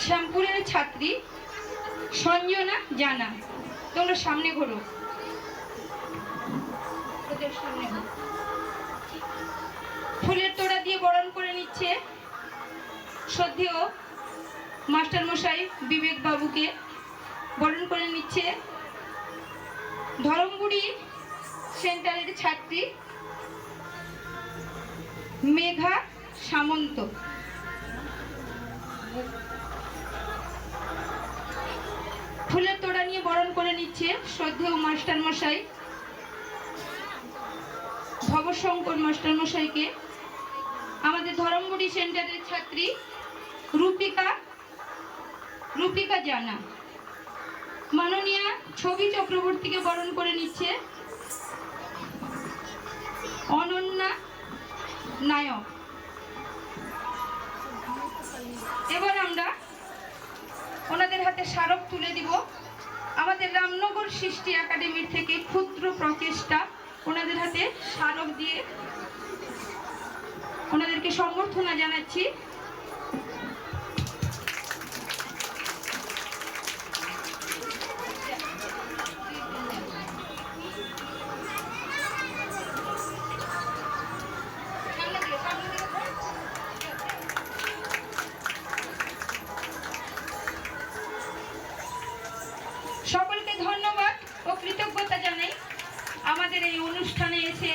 শ্যামপুরের ছাত্রী সঞ্জনা জানা। তোমরা সামনে ঘোরো, ফুলের তোড়া দিয়ে বরণ করে নিচ্ছে শ্রদ্ধেয় মাস্টার মশাই বিবেক বাবুকে। বরণ করে নিচ্ছে ধরমগুড়ি সেন্টারের ছাত্রী মেঘা সামন্ত। ফুলের তোড়া নিয়ে বরণ করে নিচ্ছে শ্রদ্ধেয় মাস্টার মশাই ভবশঙ্কর মাস্টার মশাইকে। আমাদের ধরমগুড়ি সেন্টারের ছাত্রী রূপিকা জানা। মাননীয়া ছবি চক্রবর্তীকে বরণ করে নিচ্ছে অনন্যা নায়ক। এবার আমরা ওনাদের হাতে স্মারক তুলে দিব। আমাদের রামনগর সৃষ্টি একাডেমির থেকে ক্ষুদ্র প্রচেষ্টা ওনাদের হাতে স্মারক দিয়ে ওনাদেরকে সম্বর্ধনা জানাচ্ছি। সকলকে ধন্যবাদ ও কৃতজ্ঞতা জানাই আমাদের এই অনুষ্ঠানে এসে